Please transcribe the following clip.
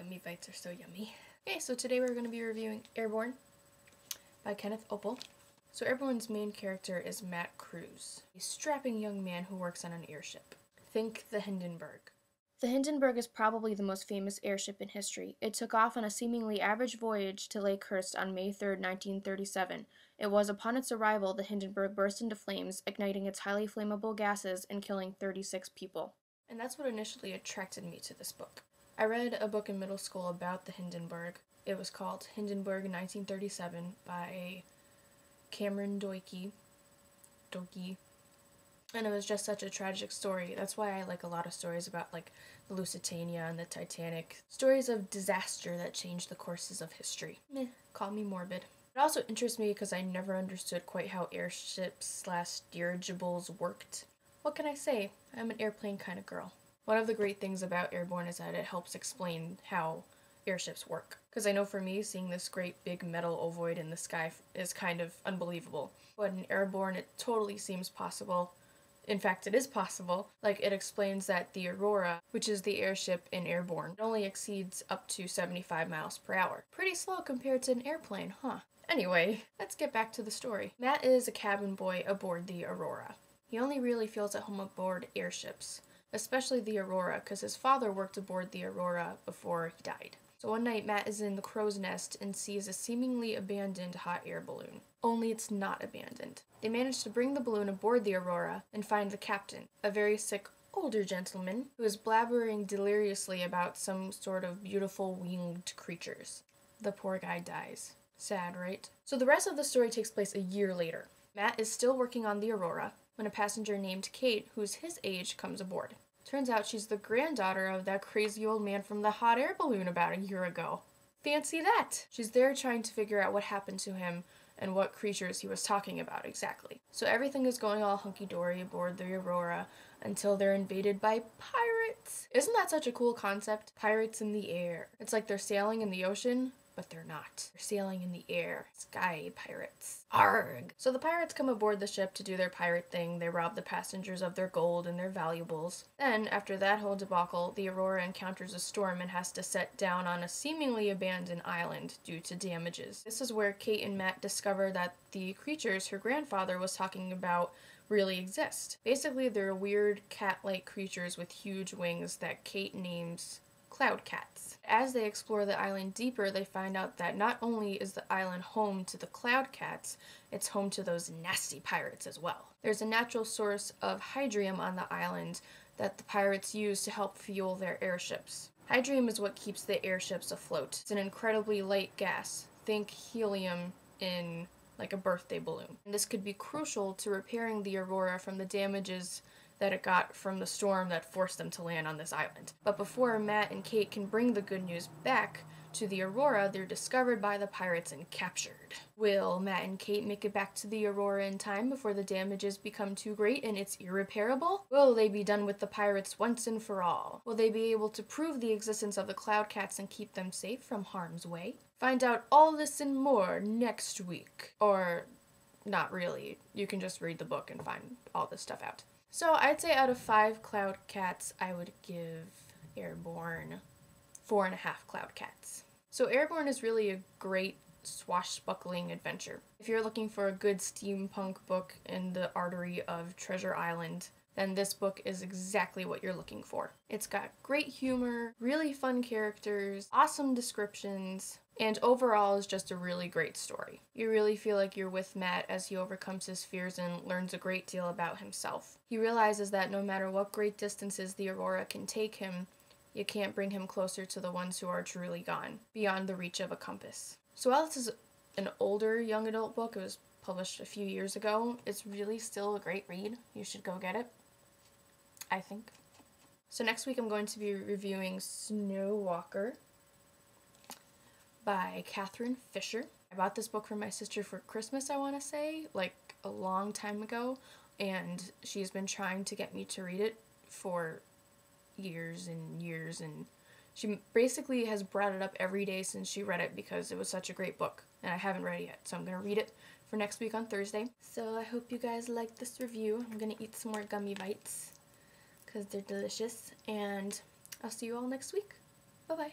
Gummy bites are so yummy. Okay, so today we're going to be reviewing Airborn by Kenneth Oppel. So Airborn's main character is Matt Cruz, a strapping young man who works on an airship. Think the Hindenburg. The Hindenburg is probably the most famous airship in history. It took off on a seemingly average voyage to Lakehurst on May 3, 1937. It was upon its arrival the Hindenburg burst into flames, igniting its highly flammable gases and killing 36 people. And that's what initially attracted me to this book. I read a book in middle school about the Hindenburg. It was called Hindenburg 1937 by Cameron Doike. And it was just such a tragic story. That's why I like a lot of stories about like the Lusitania and the Titanic. Stories of disaster that changed the courses of history. Call me morbid. It also interests me because I never understood quite how airships / dirigibles worked. What can I say? I'm an airplane kind of girl. One of the great things about Airborn is that it helps explain how airships work. Because I know for me, seeing this great big metal ovoid in the sky is kind of unbelievable. But in Airborn, it totally seems possible. In fact, it is possible. Like, it explains that the Aurora, which is the airship in Airborn, only exceeds up to 75 miles per hour. Pretty slow compared to an airplane, huh? Anyway, let's get back to the story. Matt is a cabin boy aboard the Aurora. He only really feels at home aboard airships, especially the Aurora, because his father worked aboard the Aurora before he died. So one night, Matt is in the crow's nest and sees a seemingly abandoned hot air balloon. Only it's not abandoned. They manage to bring the balloon aboard the Aurora and find the captain, a very sick older gentleman who is blabbering deliriously about some sort of beautiful winged creatures. The poor guy dies. Sad, right? So the rest of the story takes place a year later. Matt is still working on the Aurora when a passenger named Kate, who's his age, comes aboard. Turns out she's the granddaughter of that crazy old man from the hot air balloon about a year ago. Fancy that! She's there trying to figure out what happened to him and what creatures he was talking about exactly. So everything is going all hunky-dory aboard the Aurora until they're invaded by pirates. Isn't that such a cool concept? Pirates in the air. It's like they're sailing in the ocean, but they're not. They're sailing in the air. Sky pirates. Arg! So the pirates come aboard the ship to do their pirate thing. They rob the passengers of their gold and their valuables. Then, after that whole debacle, the Aurora encounters a storm and has to set down on a seemingly abandoned island due to damages. This is where Kate and Matt discover that the creatures her grandfather was talking about really exist. Basically, they're weird cat-like creatures with huge wings that Kate names cloud cats. As they explore the island deeper, they find out that not only is the island home to the cloud cats, it's home to those nasty pirates as well. There's a natural source of hydrium on the island that the pirates use to help fuel their airships. Hydrium is what keeps the airships afloat. It's an incredibly light gas. Think helium in like a birthday balloon. And this could be crucial to repairing the Aurora from the damages that it got from the storm that forced them to land on this island. But before Matt and Kate can bring the good news back to the Aurora, they're discovered by the pirates and captured. Will Matt and Kate make it back to the Aurora in time before the damages become too great and it's irreparable? Will they be done with the pirates once and for all? Will they be able to prove the existence of the cloud cats and keep them safe from harm's way? Find out all this and more next week. Or not really. You can just read the book and find all this stuff out. So I'd say out of 5 cloud cats, I would give Airborn 4.5 cloud cats. So Airborn is really a great swashbuckling adventure. If you're looking for a good steampunk book in the artery of Treasure Island, then this book is exactly what you're looking for. It's got great humor, really fun characters, awesome descriptions, and overall is just a really great story. You really feel like you're with Matt as he overcomes his fears and learns a great deal about himself. He realizes that no matter what great distances the Aurora can take him, you can't bring him closer to the ones who are truly gone, beyond the reach of a compass. So while this is an older young adult book, it was published a few years ago, it's really still a great read. You should go get it, I think. So next week I'm going to be reviewing Snow Walker by Catherine Fisher. I bought this book for my sister for Christmas, I want to say, like a long time ago, and she's been trying to get me to read it for years and years, and she basically has brought it up every day since she read it because it was such a great book, and I haven't read it yet, so I'm going to read it for next week on Thursday. So I hope you guys like this review. I'm going to eat some more gummy bites because they're delicious, and I'll see you all next week. Bye-bye.